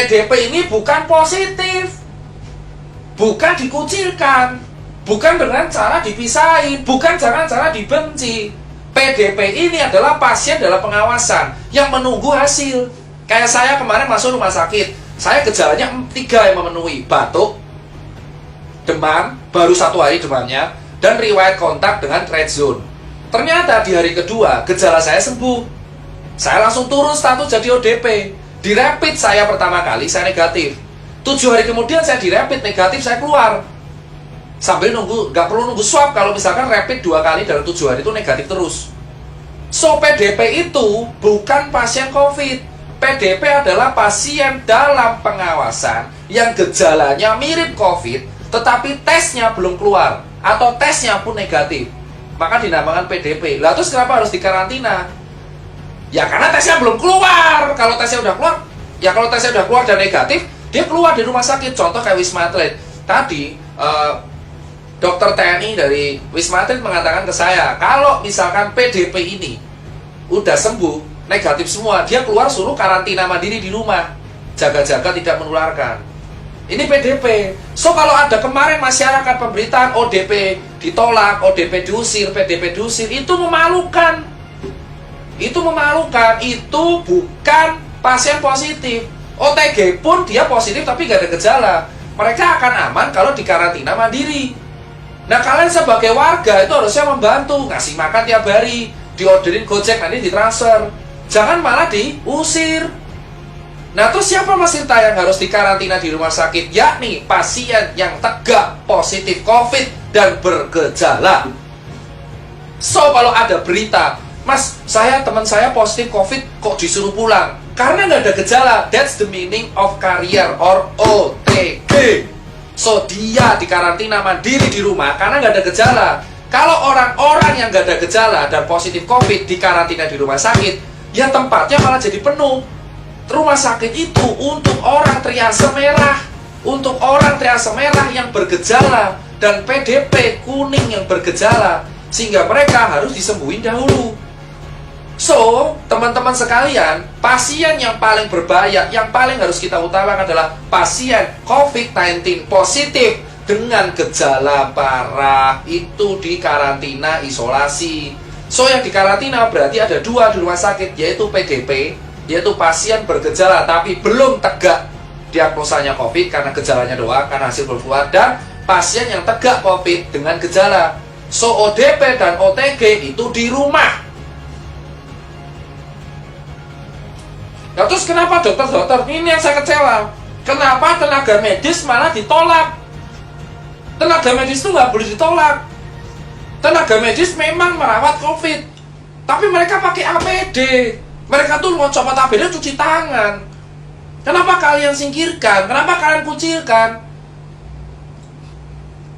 PDP ini bukan positif, bukan dikucilkan, bukan dengan cara dipisahin, bukan dengan cara dibenci. PDP ini adalah pasien dalam pengawasan yang menunggu hasil. Kayak saya kemarin masuk rumah sakit, saya gejalanya 3 yang memenuhi: batuk, demam, baru 1 hari demamnya, dan riwayat kontak dengan red zone. Ternyata di hari kedua gejala saya sembuh. Saya langsung turun status jadi ODP. Di rapid saya pertama kali saya negatif. 7 hari kemudian saya di rapid negatif, saya keluar. Sambil nunggu, nggak perlu nunggu swab kalau misalkan rapid 2 kali dalam 7 hari itu negatif terus. So PDP itu bukan pasien COVID. PDP adalah pasien dalam pengawasan yang gejalanya mirip COVID, tetapi tesnya belum keluar atau tesnya pun negatif. Maka dinamakan PDP. Lah terus kenapa harus dikarantina? Ya karena tesnya belum keluar. Kalau tesnya udah keluar, ya kalau tesnya udah keluar dan negatif, dia keluar di rumah sakit. Contoh kayak Wisma Atlet. Tadi dokter TNI dari Wisma Atlet mengatakan ke saya, kalau misalkan PDP ini udah sembuh, negatif semua, dia keluar suruh karantina mandiri di rumah, jaga-jaga tidak menularkan. Ini PDP. So kalau ada kemarin masyarakat pemberitaan ODP ditolak, ODP diusir, PDP diusir, itu memalukan. Itu memalukan. Itu bukan pasien positif. OTG pun dia positif tapi gak ada gejala. Mereka akan aman kalau dikarantina mandiri. Nah kalian sebagai warga itu harusnya membantu, ngasih makan tiap hari, diorderin Gojek, nanti ditransfer. Jangan malah diusir. Nah terus siapa Mas Tirta yang harus dikarantina di rumah sakit? Yakni pasien yang tegak positif COVID dan bergejala. So kalau ada berita, Mas, teman saya positif COVID kok disuruh pulang? Karena nggak ada gejala. That's the meaning of carrier or OTG. So dia dikarantina mandiri di rumah karena nggak ada gejala. Kalau orang-orang yang nggak ada gejala dan positif COVID dikarantina di rumah sakit, ya tempatnya malah jadi penuh. Rumah sakit itu untuk orang triase merah, untuk orang triase merah yang bergejala dan PDP kuning yang bergejala, sehingga mereka harus disembuhin dahulu. So, teman-teman sekalian, pasien yang paling berbahaya, yang paling harus kita utamakan adalah pasien COVID-19 positif dengan gejala parah, itu dikarantina isolasi. So, yang dikarantina berarti ada 2 di rumah sakit, yaitu PDP, yaitu pasien bergejala tapi belum tegak diagnosanya COVID karena gejalanya doang, karena hasil belum keluar, dan pasien yang tegak COVID dengan gejala. So ODP dan OTG itu di rumah. Nah terus kenapa dokter-dokter, ini yang saya kecewa, kenapa tenaga medis malah ditolak? Tenaga medis itu nggak boleh ditolak. Tenaga medis memang merawat COVID, tapi mereka pakai APD. Mereka tuh mau copot APD cuci tangan. Kenapa kalian singkirkan? Kenapa kalian kucilkan?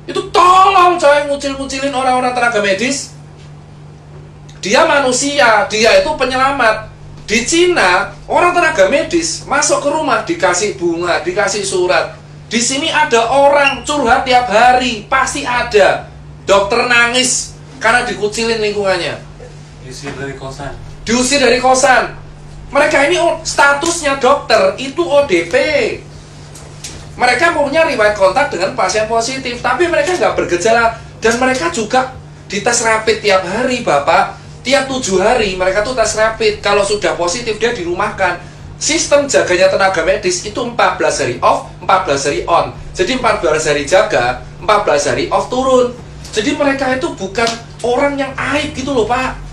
Itu tolong coy, ngucil-ngucilin orang-orang tenaga medis. Dia manusia, dia itu penyelamat. Di Cina, orang tenaga medis masuk ke rumah dikasih bunga, dikasih surat. Di sini ada orang curhat tiap hari, pasti ada. Dokter nangis karena dikucilin lingkungannya. Diusir dari kosan. Diusir dari kosan. Mereka ini statusnya dokter, itu ODP. Mereka punya riwayat kontak dengan pasien positif, tapi mereka nggak bergejala. Dan mereka juga dites rapid tiap hari, Bapak. Tiap 7 hari mereka tuh tes rapid. Kalau sudah positif, dia dirumahkan. Sistem jaganya tenaga medis itu 14 hari off, 14 hari on. Jadi 14 hari jaga, 14 hari off turun. Jadi mereka itu bukan orang yang aib gitu loh, Pak.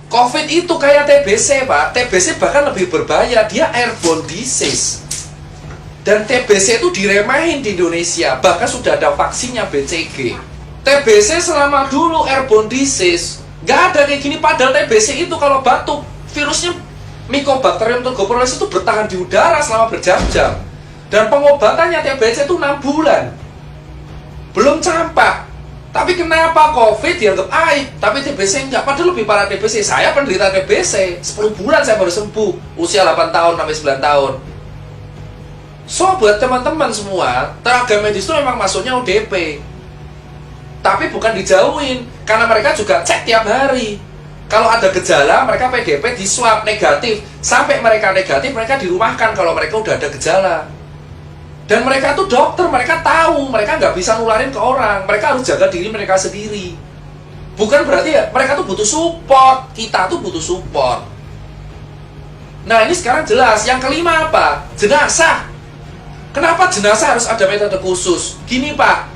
COVID itu kayak TBC, Pak. TBC bahkan lebih berbahaya. Dia airborne disease. Dan TBC itu diremehin di Indonesia. Bahkan sudah ada vaksinnya BCG. TBC selama dulu airborne disease, nggak ada kayak gini. Padahal TBC itu kalau batuk, virusnya Mycobacterium tuberculosis itu bertahan di udara selama berjam-jam. Dan pengobatannya TBC itu 6 bulan. Belum campak. Tapi kenapa COVID dianggap aib, tapi TBC enggak? Padahal lebih parah TBC. Saya penderita TBC, 10 bulan saya baru sembuh, usia 8 tahun sampai 9 tahun. So, buat teman-teman semua, tenaga medis itu memang masuknya ODP. Tapi bukan dijauhin, karena mereka juga cek tiap hari. Kalau ada gejala, mereka PDP di swab negatif. Sampai mereka negatif, mereka dirumahkan kalau mereka udah ada gejala. Dan mereka tuh dokter, mereka tahu, mereka nggak bisa nularin ke orang. Mereka harus jaga diri mereka sendiri. Bukan berarti ya, mereka tuh butuh support. Kita tuh butuh support. Nah ini sekarang jelas. Yang kelima apa? Jenazah. Kenapa jenazah harus ada metode khusus? Gini Pak,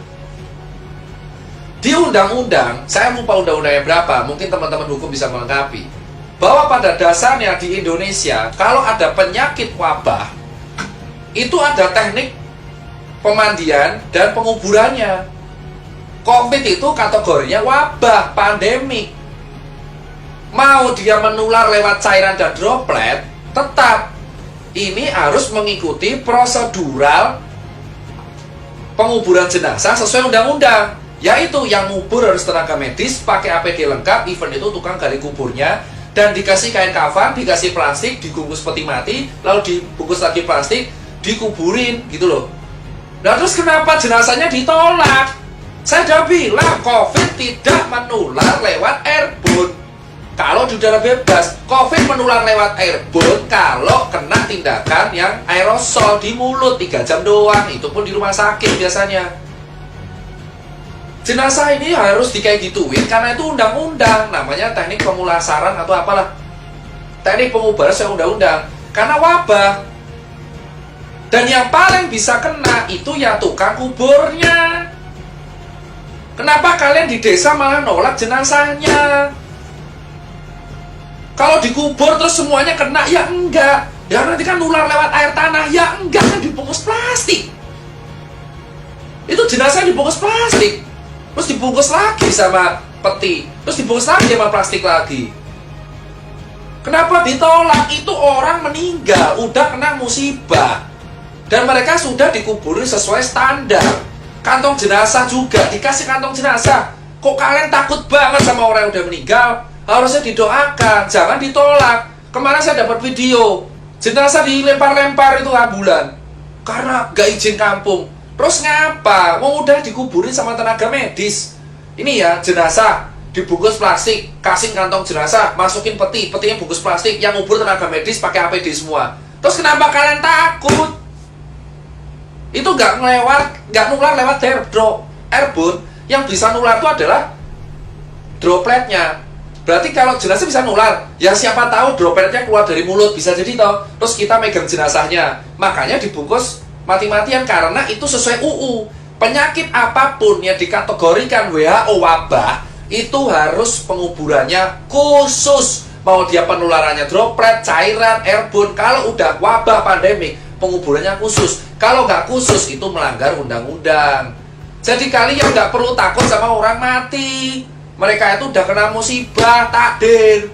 di undang-undang, saya lupa undang-undangnya berapa, mungkin teman-teman hukum bisa melengkapi, bahwa pada dasarnya di Indonesia, kalau ada penyakit wabah, itu ada teknik pemandian dan penguburannya. COVID itu kategorinya wabah, pandemik. Mau dia menular lewat cairan dan droplet, tetap ini harus mengikuti prosedural penguburan jenazah sesuai undang-undang. Yaitu yang ngubur harus tenaga medis, pakai APD lengkap, event itu tukang gali kuburnya, dan dikasih kain kafan, dikasih plastik, dibungkus peti mati, lalu dibungkus lagi plastik, dikuburin, gitu loh. Nah terus kenapa jenazahnya ditolak? Saya udah bilang, COVID tidak menular lewat airborne. Kalau di udara bebas, COVID menular lewat airborne kalau kena tindakan yang aerosol di mulut 3 jam doang, itu pun di rumah sakit biasanya. Jenazah ini harus kayak gituin karena itu undang-undang, namanya teknik pemulasaran atau apalah, teknik pengubaran sesuai undang-undang, karena wabah. Dan yang paling bisa kena itu ya tukang kuburnya. Kenapa kalian di desa malah nolak jenazahnya? Kalau dikubur terus semuanya kena, ya enggak. Ya nanti kan nular lewat air tanah, ya enggak, kan dibungkus plastik. Itu jenazah dibungkus plastik, terus dibungkus lagi sama peti, terus dibungkus lagi sama plastik lagi. Kenapa ditolak? Itu orang meninggal, udah kena musibah, dan mereka sudah dikuburi sesuai standar. Kantong jenazah juga dikasih kantong jenazah. Kok kalian takut banget sama orang yang udah meninggal? Harusnya didoakan, jangan ditolak. Kemarin saya dapat video jenazah dilempar-lempar itu ambulan karena gak izin kampung. Terus ngapa? Wong udah dikuburin sama tenaga medis. Ini ya jenazah dibungkus plastik, kasih kantong jenazah, masukin peti, petinya bungkus plastik, yang ngubur tenaga medis pakai APD semua. Terus kenapa kalian takut? Itu nggak nular lewat airborne. Yang bisa nular itu adalah dropletnya. Berarti kalau jenazah bisa nular, ya siapa tahu dropletnya keluar dari mulut, bisa jadi toh. Terus kita megang jenazahnya, makanya dibungkus mati-matian karena itu sesuai UU. Penyakit apapun yang dikategorikan WHO wabah, itu harus penguburannya khusus. Mau dia penularannya droplet, cairan, airborne, kalau udah wabah pandemik, penguburannya khusus. Kalau nggak khusus, itu melanggar undang-undang. Jadi kalian nggak perlu takut sama orang mati. Mereka itu udah kena musibah, takdir.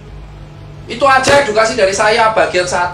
Itu aja edukasi dari saya bagian 1.